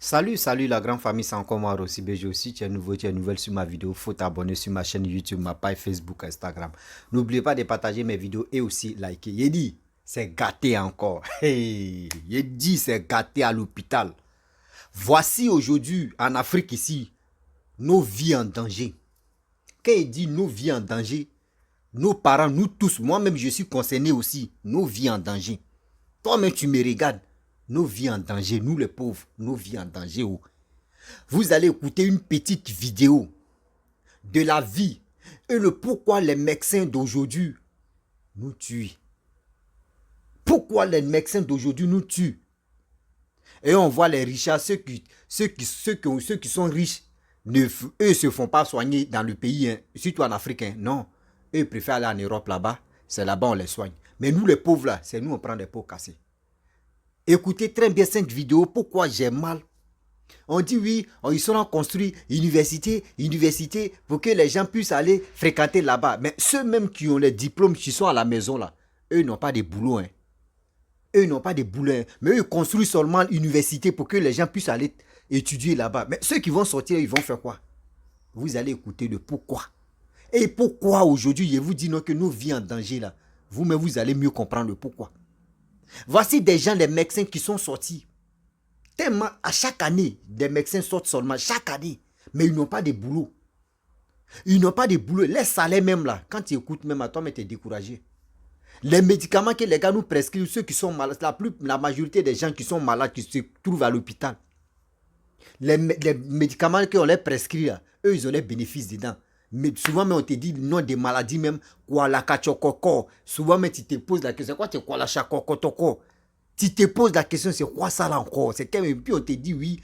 Salut la grande famille, c'est encore moi Rossi BG aussi. Tu es nouveau, tu es nouvelle sur ma vidéo. Faut t'abonner sur ma chaîne YouTube, ma page Facebook, Instagram. N'oubliez pas de partager mes vidéos et aussi liker. Yedi, c'est gâté encore. Hey, Yedi, c'est gâté à l'hôpital. Voici aujourd'hui en Afrique ici, nos vies en danger. Quand il dit nos vies en danger, nos parents, nous tous, moi-même je suis concerné aussi, nos vies en danger. Toi-même tu me regardes, nos vies en danger, nous les pauvres, nos vies en danger. Oh. Vous allez écouter une petite vidéo de la vie et le pourquoi les médecins d'aujourd'hui nous tuent. Pourquoi les médecins d'aujourd'hui nous tuent. Et on voit les richards, ceux qui sont riches, eux ne se font pas soigner dans le pays, hein, surtout en Afrique. Hein, non, eux préfèrent aller en Europe là-bas, c'est là-bas on les soigne. Mais nous les pauvres là, c'est nous on prend des pots cassés. Écoutez très bien cette vidéo, pourquoi j'ai mal. On dit oui, ils sont construits université, pour que les gens puissent aller fréquenter là-bas. Mais ceux même qui ont les diplômes, qui sont à la maison là, eux n'ont pas de boulot. Hein. Eux n'ont pas de boulot. Hein. Mais eux ils construisent seulement l'université pour que les gens puissent aller étudier là-bas. Mais ceux qui vont sortir, ils vont faire quoi? Vous allez écouter le pourquoi. Et pourquoi aujourd'hui, je vous dis non que nos vies en danger là. Vous-même, vous allez mieux comprendre le pourquoi. Voici des gens, des médecins qui sont sortis. Tellement, à chaque année, des médecins sortent seulement, chaque année. Mais ils n'ont pas de boulot. Ils n'ont pas de boulot. Les salaires même là, quand tu écoutes même à toi, mais tu es découragé. Les médicaments que les gars nous prescrivent, ceux qui sont malades, la majorité des gens qui sont malades, qui se trouvent à l'hôpital, les médicaments qu'on les prescrit, là, eux, ils ont les bénéfices dedans. Mais souvent, mais on te dit non des maladies même, quoi la kachokoko. Souvent, mais tu te poses la question, quoi tu quoi la chakokotoko. Tu te poses la question, c'est quoi ça là encore? C'est quand même, puis on te dit oui,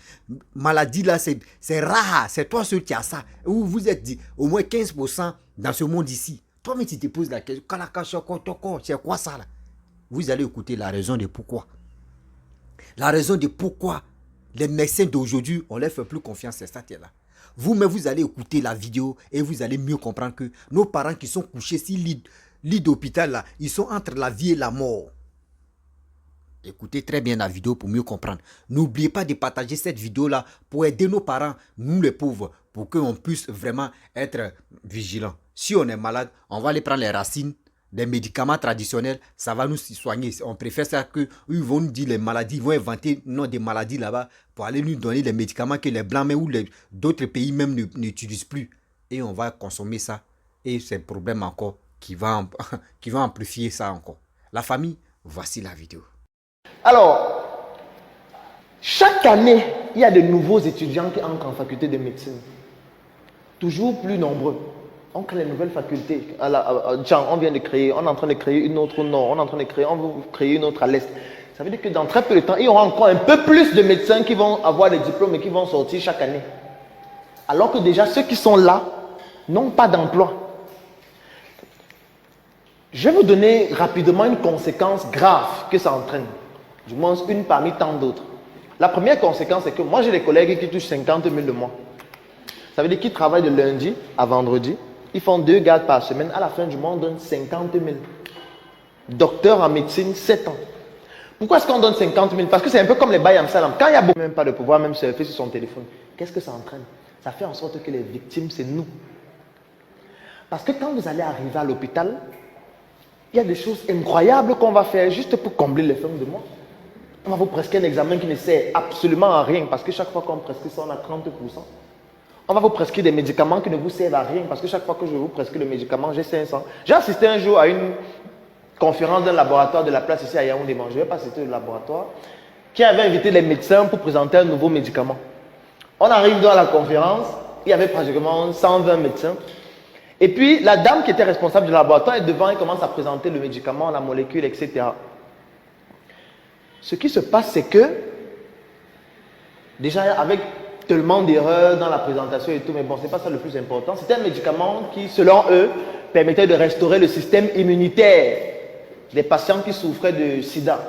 maladie là, c'est rare, c'est toi seul qui as ça. Ou vous êtes dit, au moins 15% dans ce monde ici. Toi-même, tu te poses la question, c'est quoi ça là? Vous allez écouter la raison de pourquoi. La raison de pourquoi les médecins d'aujourd'hui, on ne leur fait plus confiance, c'est ça qui est là. Vous-même, vous allez écouter la vidéo et vous allez mieux comprendre que nos parents qui sont couchés sur lit d'hôpital là, ils sont entre la vie et la mort. Écoutez très bien la vidéo pour mieux comprendre. N'oubliez pas de partager cette vidéo-là pour aider nos parents, nous les pauvres, pour qu'on puisse vraiment être vigilants. Si on est malade, on va aller prendre les racines, des médicaments traditionnels, ça va nous soigner. On préfère ça que ils vont nous dire les maladies, ils vont inventer des maladies là-bas pour aller nous donner les médicaments que les blancs mais ou d'autres pays même n'utilisent plus. Et on va consommer ça. Et c'est le problème encore qui va amplifier ça encore. La famille, voici la vidéo. Alors, chaque année, il y a de nouveaux étudiants qui entrent en faculté de médecine. Toujours plus nombreux. On crée les nouvelles facultés. On vient de créer, on est en train de créer une autre au nord, on est en train de créer, on veut créer une autre à l'est. Ça veut dire que dans très peu de temps, il y aura encore un peu plus de médecins qui vont avoir des diplômes et qui vont sortir chaque année. Alors que déjà, ceux qui sont là n'ont pas d'emploi. Je vais vous donner rapidement une conséquence grave que ça entraîne. Du moins, une parmi tant d'autres. La première conséquence, c'est que moi, j'ai des collègues qui touchent 50 000 le mois. Ça veut dire qu'ils travaillent de lundi à vendredi. Ils font 2 gardes par semaine. À la fin du mois, on donne 50 000. Docteur en médecine, 7 ans. Pourquoi est-ce qu'on donne 50 000? Parce que c'est un peu comme les bails en salam. Quand il n'y a même pas de pouvoir même surfer sur son téléphone, qu'est-ce que ça entraîne? Ça fait en sorte que les victimes, c'est nous. Parce que quand vous allez arriver à l'hôpital, il y a des choses incroyables qu'on va faire juste pour combler les fins de mois. On va vous prescrire un examen qui ne sert absolument à rien parce que chaque fois qu'on prescrit ça, on a 30%. On va vous prescrire des médicaments qui ne vous servent à rien parce que chaque fois que je vous prescris le médicament, j'ai 500. J'ai assisté un jour à une conférence d'un laboratoire de la place ici à Yaoundé, je ne vais pas citer le laboratoire, qui avait invité les médecins pour présenter un nouveau médicament. On arrive dans la conférence, il y avait pratiquement 120 médecins. Et puis, la dame qui était responsable du laboratoire est devant et commence à présenter le médicament, la molécule, etc. Ce qui se passe, c'est que, déjà avec tellement d'erreurs dans la présentation et tout, mais bon, ce n'est pas ça le plus important. C'était un médicament qui, selon eux, permettait de restaurer le système immunitaire des patients qui souffraient de sida.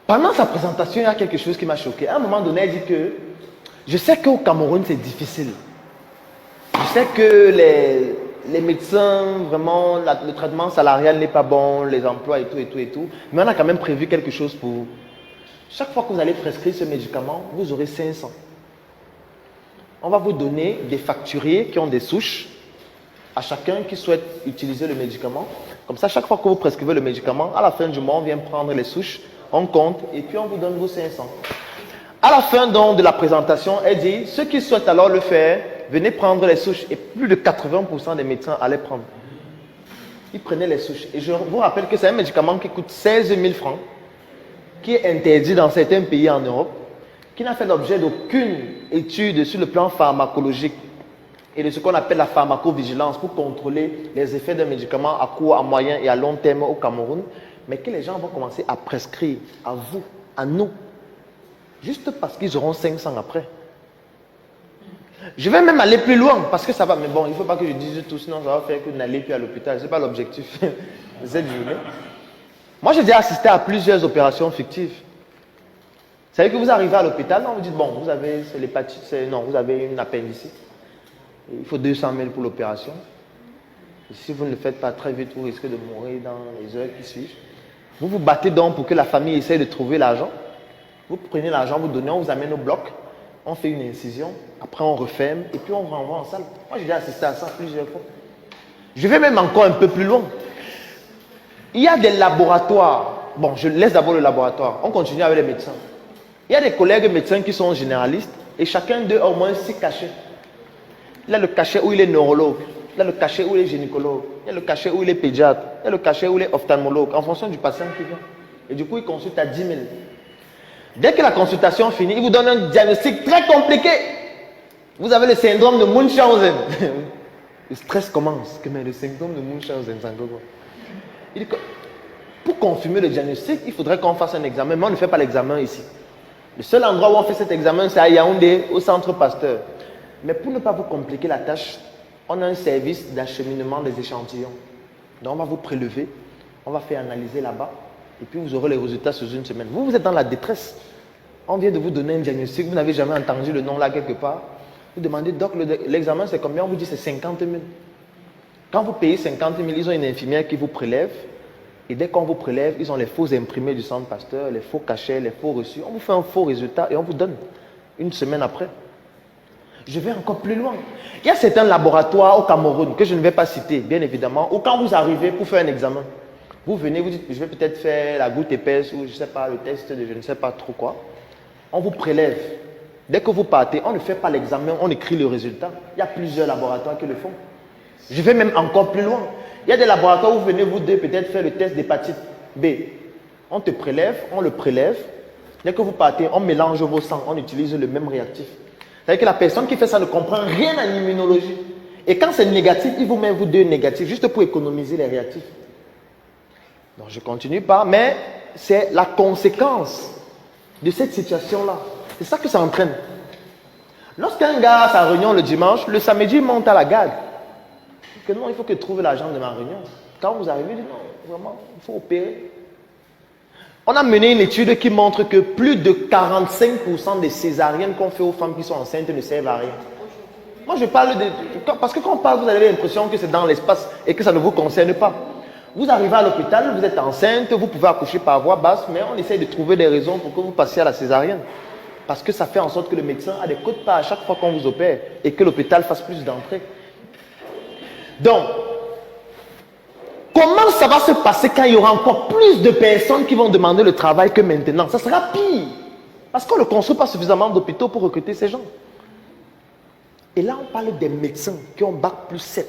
Pendant sa présentation, il y a quelque chose qui m'a choqué. À un moment donné, elle dit que, je sais qu'au Cameroun, c'est difficile. Je sais que les médecins, vraiment, le traitement salarial n'est pas bon, les emplois et tout, mais on a quand même prévu quelque chose pour vous. Chaque fois que vous allez prescrire ce médicament, vous aurez 500. On va vous donner des facturiers qui ont des souches à chacun qui souhaite utiliser le médicament. Comme ça, chaque fois que vous prescrivez le médicament, à la fin du mois, on vient prendre les souches, on compte et puis on vous donne vos 500. À la fin donc de la présentation, elle dit, ceux qui souhaitent alors le faire, venez prendre les souches. Et plus de 80% des médecins allaient prendre. Ils prenaient les souches. Et je vous rappelle que c'est un médicament qui coûte 16 000 francs, qui est interdit dans certains pays en Europe, qui n'a fait l'objet d'aucune étude sur le plan pharmacologique et de ce qu'on appelle la pharmacovigilance pour contrôler les effets d'un médicament à court, à moyen et à long terme au Cameroun, mais que les gens vont commencer à prescrire à vous, à nous, juste parce qu'ils auront 500 après. Je vais même aller plus loin, parce que ça va, mais bon, il ne faut pas que je dise tout, sinon ça va faire que vous n'allez plus à l'hôpital. Ce n'est pas l'objectif de cette journée. Moi, j'ai déjà assisté à plusieurs opérations fictives. Vous savez que vous arrivez à l'hôpital, non, vous dites, bon, vous avez l'hépatite, non, vous avez une appendicite. Il faut 200 000 pour l'opération. Si vous ne le faites pas très vite, vous risquez de mourir dans les heures qui suivent. Vous vous battez donc pour que la famille essaye de trouver l'argent. Vous prenez l'argent, vous donnez, on vous amène au bloc, on fait une incision, après on referme et puis on vous renvoie en salle. Moi, j'ai déjà assisté à ça plusieurs fois. Je vais même encore un peu plus loin. Il y a des laboratoires. Bon, je laisse d'abord le laboratoire. On continue avec les médecins. Il y a des collègues médecins qui sont généralistes et chacun d'eux a au moins 6 cachets. Il a le cachet où il est neurologue, il a le cachet où il est gynécologue, il a le cachet où il est pédiatre, il a le cachet où il est ophtalmologue, en fonction du patient qui vient. Et du coup, il consulte à 10 000. Dès que la consultation finit, il vous donne un diagnostic très compliqué. Vous avez le syndrome de Munchausen. Le stress commence. Mais le syndrome de Munchausen, c'est encore quoi? Il dit que pour confirmer le diagnostic, il faudrait qu'on fasse un examen, mais on ne fait pas l'examen ici. Le seul endroit où on fait cet examen, c'est à Yaoundé, au centre Pasteur. Mais pour ne pas vous compliquer la tâche, on a un service d'acheminement des échantillons. Donc on va vous prélever, on va faire analyser là-bas, et puis vous aurez les résultats sous une semaine. Vous êtes dans la détresse. On vient de vous donner un diagnostic, vous n'avez jamais entendu le nom là quelque part. Vous demandez, doc, l'examen c'est combien? On vous dit c'est 50 000. Quand vous payez 50 000, ils ont une infirmière qui vous prélève. Et dès qu'on vous prélève, ils ont les faux imprimés du centre Pasteur, les faux cachets, les faux reçus. On vous fait un faux résultat et on vous donne une semaine après. Je vais encore plus loin. Il y a certains laboratoires au Cameroun que je ne vais pas citer, bien évidemment, où quand vous arrivez pour faire un examen, vous venez, vous dites, je vais peut-être faire la goutte épaisse ou je ne sais pas, le test de je ne sais pas trop quoi. On vous prélève. Dès que vous partez, on ne fait pas l'examen, on écrit le résultat. Il y a plusieurs laboratoires qui le font. Je vais même encore plus loin. Il y a des laboratoires où vous venez, vous deux, peut-être faire le test d'hépatite B. On te prélève, on le prélève. Dès que vous partez, on mélange vos sangs, on utilise le même réactif. C'est-à-dire que la personne qui fait ça ne comprend rien en immunologie. Et quand c'est négatif, il vous met vous deux négatifs, juste pour économiser les réactifs. Donc je ne continue pas, mais c'est la conséquence de cette situation-là. C'est ça que ça entraîne. Lorsqu'un gars a sa réunion le dimanche, le samedi, il monte à la garde. Que non, il faut que je trouve l'argent de ma réunion. Quand vous arrivez, il dit non, vraiment, il faut opérer. On a mené une étude qui montre que plus de 45% des césariennes qu'on fait aux femmes qui sont enceintes ne servent à rien. Moi, je parle de... Parce que quand on parle, vous avez l'impression que c'est dans l'espace et que ça ne vous concerne pas. Vous arrivez à l'hôpital, vous êtes enceinte, vous pouvez accoucher par voie basse, mais on essaye de trouver des raisons pour que vous passiez à la césarienne. Parce que ça fait en sorte que le médecin a des quotes-parts à chaque fois qu'on vous opère et que l'hôpital fasse plus d'entrées. Donc, comment ça va se passer quand il y aura encore plus de personnes qui vont demander le travail que maintenant? Ça sera pire. Parce qu'on ne construit pas suffisamment d'hôpitaux pour recruter ces gens. Et là, on parle des médecins qui ont Bac+7.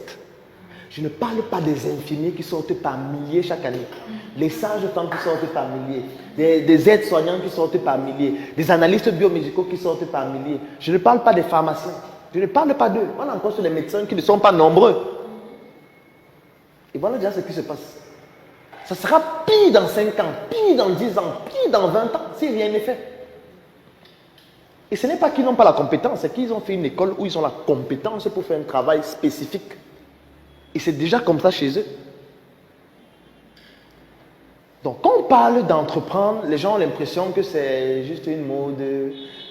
Je ne parle pas des infirmiers qui sortent par milliers chaque année. Les sages-femmes qui sortent par milliers. Des aides-soignants qui sortent par milliers. Des analystes biomédicaux qui sortent par milliers. Je ne parle pas des pharmaciens. Je ne parle pas d'eux. On est encore sur les médecins qui ne sont pas nombreux. Et voilà déjà ce qui se passe. Ça sera pire dans 5 ans, pire dans 10 ans, pire dans 20 ans, si rien n'est fait. Et ce n'est pas qu'ils n'ont pas la compétence, c'est qu'ils ont fait une école où ils ont la compétence pour faire un travail spécifique. Et c'est déjà comme ça chez eux. Donc quand on parle d'entreprendre, les gens ont l'impression que c'est juste une mode,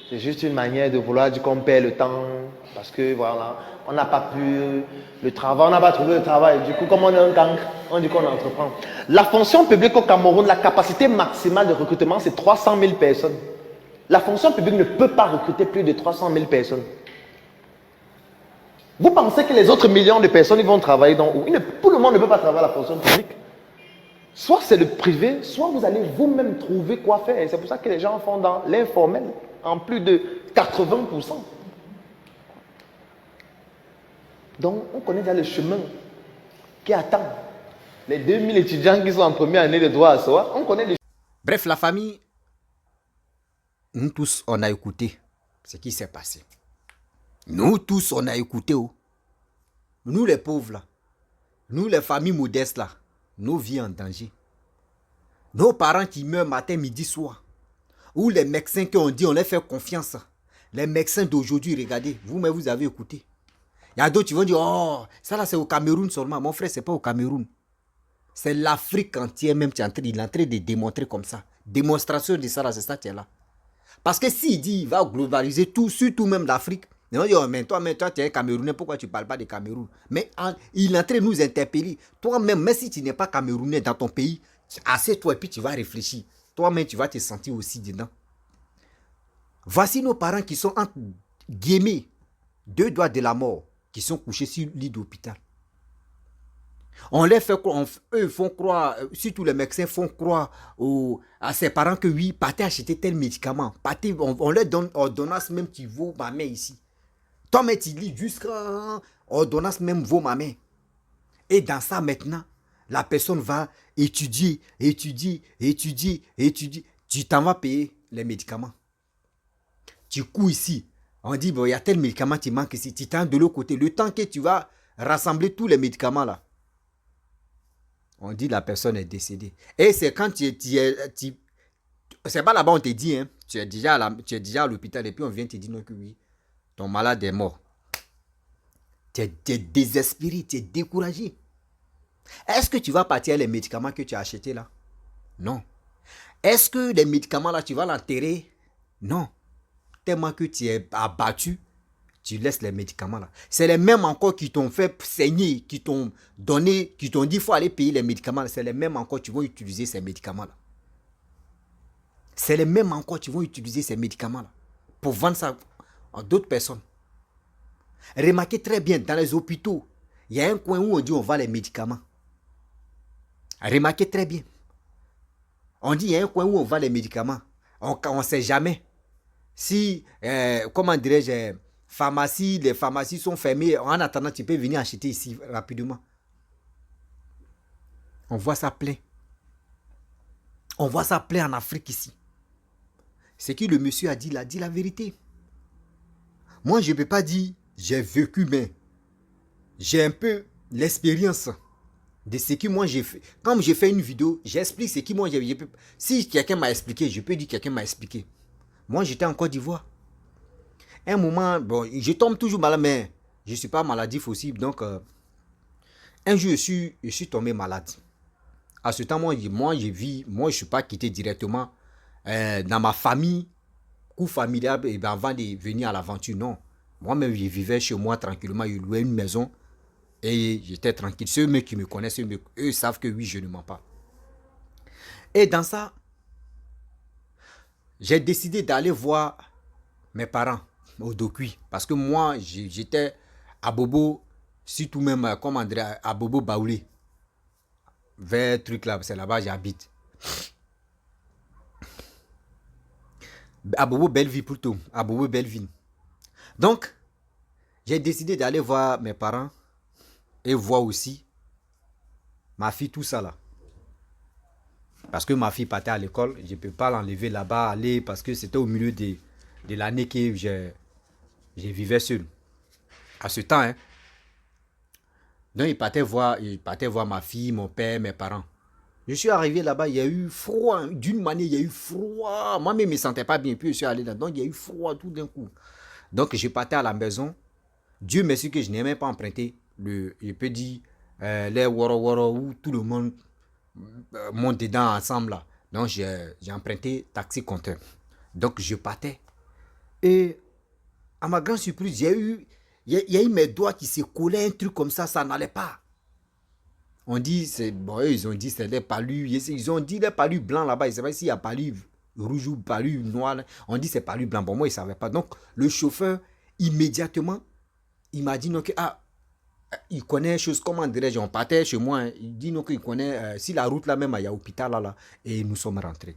C'est juste une manière de vouloir dire qu'on perd le temps parce que voilà, on n'a pas pu le travail, on n'a pas trouvé le travail. Du coup, comme on est un cancre, on dit qu'on entreprend. La fonction publique au Cameroun, la capacité maximale de recrutement, c'est 300 000 personnes. La fonction publique ne peut pas recruter plus de 300 000 personnes. Vous pensez que les autres millions de personnes ils vont travailler dans où? Tout le monde ne peut pas travailler à la fonction publique. Soit c'est le privé, soit vous allez vous-même trouver quoi faire. Et c'est pour ça que les gens font dans l'informel, en plus de 80%. Donc, on connaît déjà le chemin qui attend. Les 2000 étudiants qui sont en première année de droit à soi, on connaît le... Bref, la famille, nous tous, on a écouté ce qui s'est passé. Nous tous, on a écouté. Oh. Nous les pauvres là, nous les familles modestes là, nos vies en danger. Nos parents qui meurent matin, midi, soir. Ou les médecins qui ont dit, on les fait confiance. Les médecins d'aujourd'hui, regardez, vous-même vous avez écouté. Il y a d'autres qui vont dire, oh, ça là c'est au Cameroun seulement. Mon frère, c'est pas au Cameroun. C'est l'Afrique entière même qui est en train de démontrer comme ça. Démonstration de ça là, c'est ça qui est là. Parce que s'il dit, il va globaliser tout, surtout même l'Afrique. Ils vont dire, oh, mais toi, tu es Camerounais, pourquoi tu ne parles pas de Cameroun? Mais il est en train de nous interpeller. Toi-même, même si tu n'es pas Camerounais dans ton pays, assieds-toi et puis tu vas réfléchir. Toi-même, tu vas te sentir aussi dedans. Voici nos parents qui sont entre guillemets, 2 doigts de la mort, qui sont couchés sur le lit d'hôpital. On les fait croire, eux font croire, surtout les médecins font croire à ses parents que oui, partez acheter tel médicament. Partez, on leur donne ordonnance même qui vaut ma main ici. Toi, mais tu lis jusqu'à ordonnance même vaut ma main. Et dans ça maintenant, la personne va étudier. Tu t'en vas payer les médicaments. Tu cours ici. On dit, bon, il y a tel médicament qui manque ici. Tu t'en de l'autre côté. Le temps que tu vas rassembler tous les médicaments là, on dit la personne est décédée. Et c'est quand c'est pas là-bas on te dit, hein, tu es déjà à l'hôpital et puis on vient te dire non que oui, ton malade est mort. Tu es désespéré, tu es découragé. Est-ce que tu vas partir les médicaments que tu as achetés là? Non. Est-ce que les médicaments là, tu vas l'enterrer? Non. Tellement que tu es abattu, tu laisses les médicaments là. C'est les mêmes encore qui t'ont fait saigner, qui t'ont donné, qui t'ont dit qu'il faut aller payer les médicaments. C'est les mêmes encore qui vont utiliser ces médicaments là. C'est les mêmes encore qui vont utiliser ces médicaments là pour vendre ça à d'autres personnes. Remarquez très bien, dans les hôpitaux, il y a un coin où on dit on vend les médicaments. Remarquez très bien. On dit il y a un coin où on vend les médicaments. On ne sait jamais si, comment dirais-je, les pharmacies sont fermées. En attendant, tu peux venir acheter ici rapidement. On voit ça plein. On voit ça plein en Afrique ici. Ce que le monsieur a dit la vérité. Moi, je ne peux pas dire j'ai vécu, mais j'ai un peu l'expérience de ce que moi j'ai fait. Quand j'ai fait une vidéo, j'explique ce que moi j'ai fait. Si quelqu'un m'a expliqué, je peux dire quelqu'un m'a expliqué. Moi, j'étais en Côte d'Ivoire. Un moment, bon, je tombe toujours malade, mais je ne suis pas maladif aussi. Donc, un jour, je suis tombé malade. À ce temps, moi, je ne suis pas quitté directement dans ma famille, coup familial, et ben, avant de venir à l'aventure. Non. Moi-même, je vivais chez moi tranquillement. Je louais une maison et j'étais tranquille. Ceux qui me connaissent, eux savent que oui, je ne mens pas. Et dans ça, j'ai décidé d'aller voir mes parents au Dokui. Parce que moi, j'étais à Bobo, surtout même, comment dire, à Bobo Baoulé. Vers truc là, c'est là-bas j'habite. À Bobo Belleville plutôt. À Bobo Belleville. Donc, j'ai décidé d'aller voir mes parents et voir aussi ma fille, tout ça là. Parce que ma fille partait à l'école, je ne peux pas l'enlever là-bas, aller, parce que c'était au milieu de l'année que je vivais seul. À ce temps, hein. Donc, il partait voir ma fille, mon père, mes parents. Je suis arrivé là-bas, il y a eu froid. D'une manière, il y a eu froid. Moi-même, je ne me sentais pas bien. Puis, je suis allé là. Donc, il y a eu froid tout d'un coup. Donc, je partais à la maison. Dieu merci que je n'ai même pas emprunté, je peux dire, les woro où tout le monde monte dedans ensemble là. Donc, j'ai emprunté taxi compteur. Donc, je partais. Et à ma grande surprise, il y a eu mes doigts qui se collaient, un truc comme ça n'allait pas. On dit, bon, ils ont dit c'est des palus, ils ont dit des palus blancs là-bas, ils ne savaient pas s'il y a palus rouge ou palus noir. On dit c'est palus blanc, bon moi ils ne savaient pas. Donc le chauffeur, immédiatement, il m'a dit non, que, il connaît chose, comment dirais-je, on partait chez moi, hein, il dit non qu'il connaît, si la route là même, il y a l'hôpital là, et nous sommes rentrés.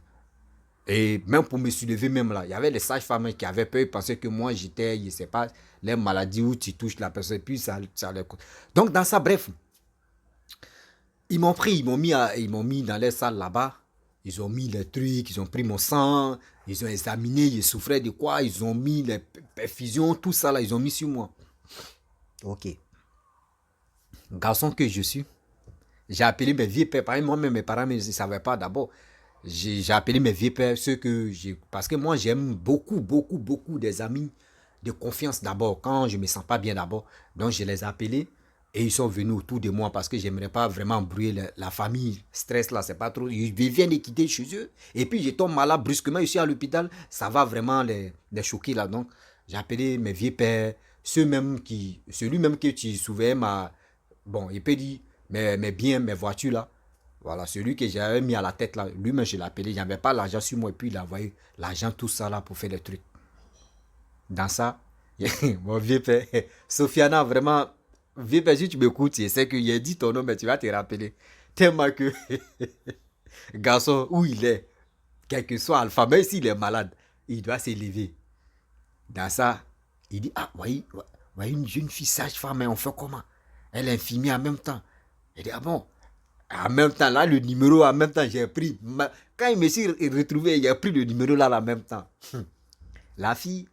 Et même pour me soulever même là, il y avait les sages-femmes qui avaient peur, ils pensaient que moi j'étais, je ne sais pas, les maladies où tu touches la personne, puis ça les... Donc dans ça, bref, ils m'ont pris, ils m'ont mis dans les salles là-bas, ils ont mis les trucs, ils ont pris mon sang, ils ont examiné, ils souffraient de quoi, ils ont mis les perfusions, tout ça là, ils ont mis sur moi. Ok. Garçon que je suis, j'ai appelé mes vieux pères, moi-même mes parents ne savaient pas d'abord. J'ai appelé mes vieux pères, ceux que j'ai. Parce que moi, j'aime beaucoup, beaucoup, beaucoup des amis de confiance d'abord, quand je ne me sens pas bien d'abord. Donc, je les ai appelés et ils sont venus autour de moi parce que je n'aimerais pas vraiment embrouiller la famille. Stress là, c'est pas trop. Ils viennent de quitter chez eux et puis je tombe malade brusquement ici à l'hôpital. Ça va vraiment les choquer là. Donc, j'ai appelé mes vieux pères, celui même que tu souvais ma. Bon, il peut dire mes biens, mes voitures là. Voilà, celui que j'avais mis à la tête là, lui-même je l'ai appelé, il n'y avait pas l'argent sur moi et puis il a envoyé l'argent, tout ça là pour faire les trucs. Dans ça, mon vieux père, Sofiana, vraiment, vieux père, si tu m'écoutes, je sais qu'il a dit ton nom, mais tu vas te rappeler. Tellement que, garçon, où il est, quel que soit Alpha, même s'il est malade, il doit s'élever. Dans ça, il dit, voyez une jeune fille sage-femme, mais on fait comment? Elle est infirmière en même temps. Il dit, bon. En même temps, là, le numéro, en même temps, j'ai pris. Quand il me s'est retrouvé, il a pris le numéro là, en même temps. La fille,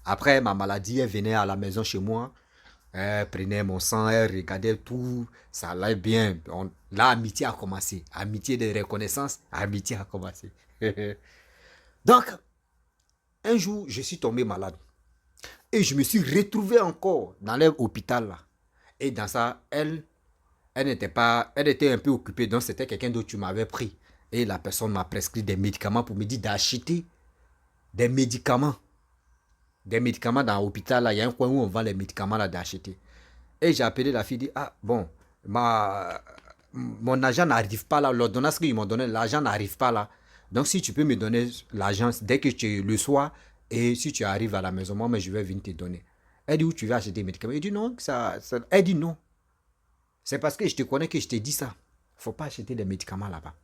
après ma maladie, elle venait à la maison chez moi. Elle prenait mon sang, elle regardait tout. Ça allait bien. Là, amitié a commencé. Amitié de reconnaissance, amitié a commencé. Donc, un jour, je suis tombé malade. Et je me suis retrouvé encore dans l'hôpital là. Et dans ça, elle était un peu occupée, donc c'était quelqu'un d'autre qui m'avait pris. Et la personne m'a prescrit des médicaments pour me dire d'acheter des médicaments. Des médicaments dans l'hôpital, là, il y a un coin où on vend les médicaments là d'acheter. Et j'ai appelé la fille, dit, bon, mon agent n'arrive pas là, l'ordonnance qu'ils m'ont donné, l'argent n'arrive pas là. Donc si tu peux me donner l'argent dès que tu le soir, et si tu arrives à la maison, moi, mais je vais venir te donner. Elle dit, où tu vas acheter des médicaments? Elle dit, non, elle dit, non. C'est parce que je te connais que je t'ai dit ça. Il ne faut pas acheter des médicaments là-bas.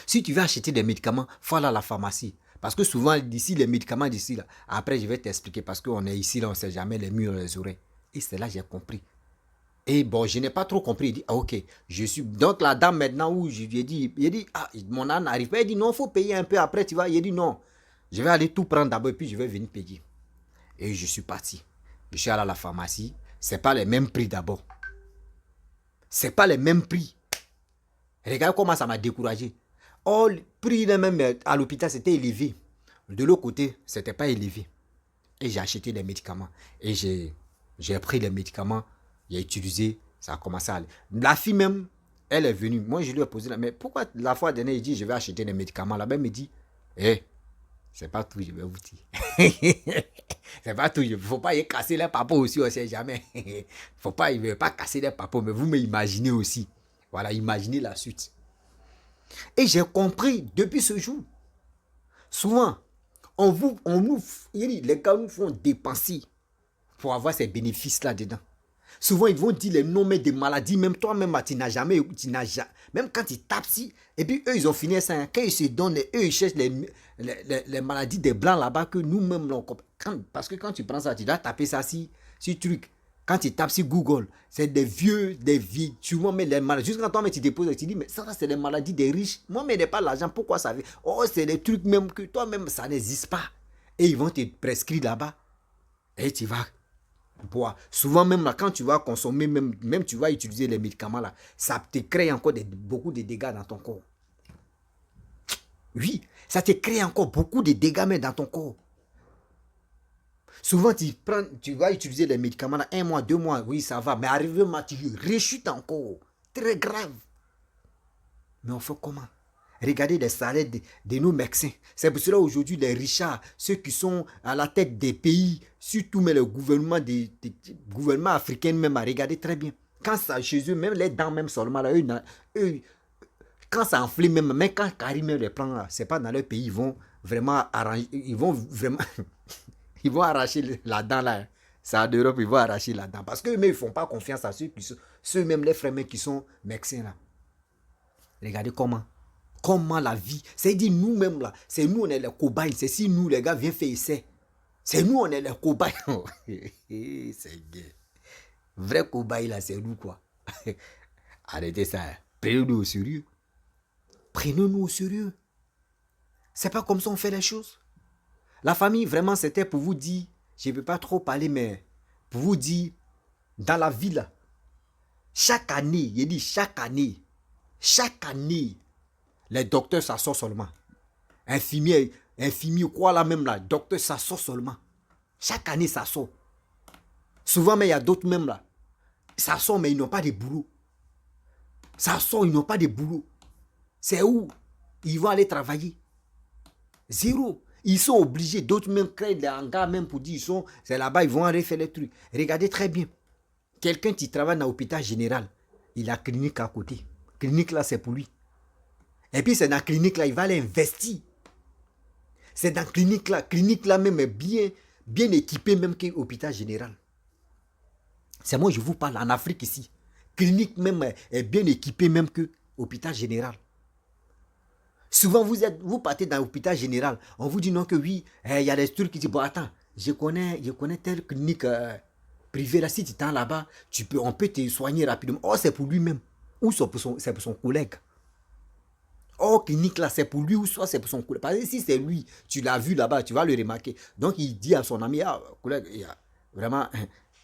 Si tu veux acheter des médicaments, il faut aller à la pharmacie. Parce que souvent, d'ici, les médicaments d'ici, là, après, je vais t'expliquer. Parce qu'on est ici, là, on ne sait jamais les murs, les oreilles. Et c'est là que j'ai compris. Et bon, je n'ai pas trop compris. Il dit, ok, je suis... Donc, la dame, maintenant, où je lui ai dit, mon âne n'arrive pas. Il dit, non, il faut payer un peu après, tu vois. Il dit, non, je vais aller tout prendre d'abord, et puis je vais venir payer. Et je suis parti. Je suis allé à la pharmacie. Ce n'est pas les mêmes prix d'abord. C'est pas les mêmes prix. Regarde comment ça m'a découragé. Oh, le prix même à l'hôpital, c'était élevé. De l'autre côté, c'était pas élevé. Et j'ai acheté des médicaments. Et j'ai pris les médicaments, j'ai utilisé, ça a commencé à aller. La fille même, elle est venue. Moi, je lui ai posé mais pourquoi la fois dernière, il dit, je vais acheter des médicaments. Là-bas, elle me dit, c'est pas tout, je vais vous dire. C'est pas tout. Il ne faut pas y casser les papas aussi, on ne sait jamais. Il ne faut pas casser les papas, mais vous m'imaginez aussi. Voilà, imaginez la suite. Et j'ai compris depuis ce jour. Souvent, les gars nous font dépenser pour avoir ces bénéfices-là dedans. Souvent, ils vont dire les noms des maladies, même toi-même, tu n'as jamais, même quand ils tapent si, et puis eux, ils ont fini ça, quand ils se donnent, eux, ils cherchent les maladies des blancs là-bas que nous-mêmes, parce que quand tu prends ça, tu dois taper ça si truc. Quand tu tapes sur Google, c'est des vieux, souvent, mais les maladies, juste quand toi, tu déposes, tu dis, mais ça, c'est les maladies des riches. Moi, mais il n'y a pas l'argent, pourquoi ça veut? Oh, c'est des trucs même que toi-même, ça n'existe pas. Et ils vont te prescrire là-bas, et tu vas boire. Souvent même là, quand tu vas consommer, même tu vas utiliser les médicaments là, ça te crée encore beaucoup de dégâts dans ton corps. Oui, ça te crée encore beaucoup de dégâts mais dans ton corps. Souvent tu vas utiliser les médicaments là, 1 mois, 2 mois, oui ça va, mais arrivé tu rechutes encore. Très grave. Mais on fait comment? Regardez les salaires de nos médecins. C'est pour cela aujourd'hui, les richards, ceux qui sont à la tête des pays, surtout mais le gouvernement, des gouvernements africains même, à regarder très bien. Quand ça, chez eux, même les dents, même seulement, là, eux, quand ça enfle même, même quand Karim les prend, là, c'est pas dans leur pays, ils vont vraiment arranger, ils vont vraiment, ils vont arracher la dent là. C'est en Europe, ils vont arracher la dent. Parce qu'eux-mêmes, ils ne font pas confiance à ceux qui sont, ceux-mêmes, les frères qui sont médecins là. Regardez comment la vie, c'est-à-dire nous-mêmes là, c'est nous, on est les cobayes, c'est si nous, les gars, viennent faire essai. C'est nous, on est les cobayes. C'est gay. Vrai cobaye là, c'est nous quoi. Arrêtez ça. Prenez-nous au sérieux. Prenez-nous au sérieux. C'est pas comme ça on fait les choses. La famille, vraiment, c'était pour vous dire, je ne peux pas trop parler, mais pour vous dire, dans la vie là, chaque année, il dit chaque année, les docteurs s'assortent seulement. Infirmiers, quoi là même là, docteurs s'assortent seulement. Chaque année, ça sort. Souvent, mais il y a d'autres même là. Ça sort, mais ils n'ont pas de boulot. Ça sort, ils n'ont pas de boulot. C'est où ils vont aller travailler? Zéro. Ils sont obligés, d'autres même créent des hangars même pour dire, c'est là-bas, ils vont aller faire les trucs. Regardez très bien. Quelqu'un qui travaille dans l'hôpital général, il a clinique à côté. Clinique là, c'est pour lui. Et puis c'est dans la clinique là, il va aller investir. C'est dans la clinique là même est bien équipé même que l'hôpital général. C'est moi je vous parle en Afrique ici. Clinique même est bien équipée même que l'hôpital général. Souvent vous partez dans l'hôpital général, on vous dit non que oui, il y a des trucs qui disent bon attends, je connais telle clinique privée là, si tu es là-bas, on peut te soigner rapidement. Oh c'est pour lui-même, ou c'est pour son collègue. Oh clinique là c'est pour lui ou soit c'est pour son collègue. Parce que si c'est lui, tu l'as vu là-bas, tu vas le remarquer. Donc il dit à son ami, ah collègue, vraiment,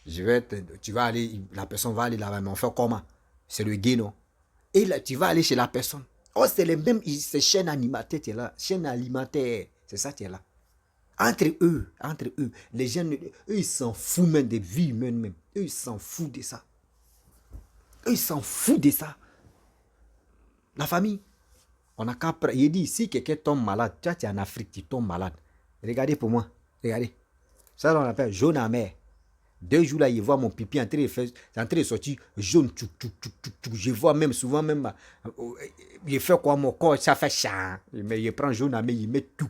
tu vas aller, la personne va aller là-bas, mais on fait comment? C'est le gay non? Et là tu vas aller chez la personne. Oh, c'est les mêmes, c'est chaîne alimentaire, tu es là. Chaîne alimentaire, c'est ça, tu es là. Entre eux, les jeunes, eux, ils s'en foutent même des vies humaines même. Eux, ils s'en foutent de ça. La famille, on a qu'à... Il dit, si quelqu'un tombe malade, tu es en Afrique, tu tombes malade. Regardez pour moi, regardez. Ça, on appelle jaune amer. 2 jours là, il voit mon pipi en train de sortir jaune. Je vois même souvent même, il fait quoi mon corps, ça fait chat. Il prend jaune amer, il met tout.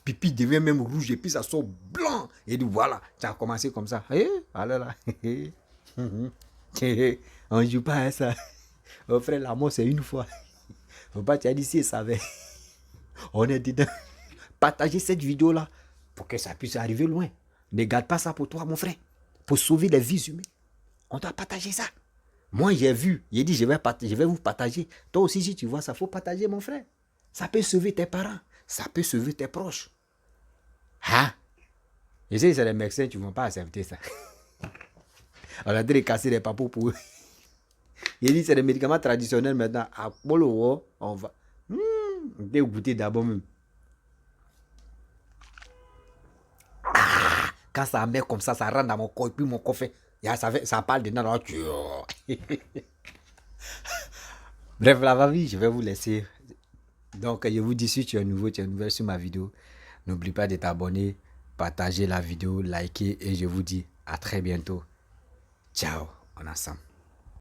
Pipi devient même rouge et puis ça sort blanc. Et dit voilà, ça a commencé comme ça. Alors là, on ne joue pas à ça. Oh frère, l'amour c'est une fois. Faut pas te dire si ça va. On est dedans. Partagez cette vidéo là pour que ça puisse arriver loin. Ne garde pas ça pour toi mon frère. Pour sauver les vies humaines. On doit partager ça. Moi, j'ai vu. J'ai dit, je vais vous partager. Toi aussi, si tu vois ça, il faut partager, mon frère. Ça peut sauver tes parents. Ça peut sauver tes proches. Hein? Je sais, c'est les médecins, tu ne vont pas accepter ça. On a dit casser les papous pour eux. J'ai dit, c'est des médicaments traditionnels maintenant. À Polo, on va. On va goûter d'abord même. Quand ça met comme ça rentre dans mon corps et puis mon corps fait, ça parle dedans. Bref, la vie, je vais vous laisser. Donc, je vous dis, si tu es nouveau, tu es nouvelle sur ma vidéo, n'oublie pas de t'abonner, partager la vidéo, liker et je vous dis à très bientôt. Ciao, on est ensemble.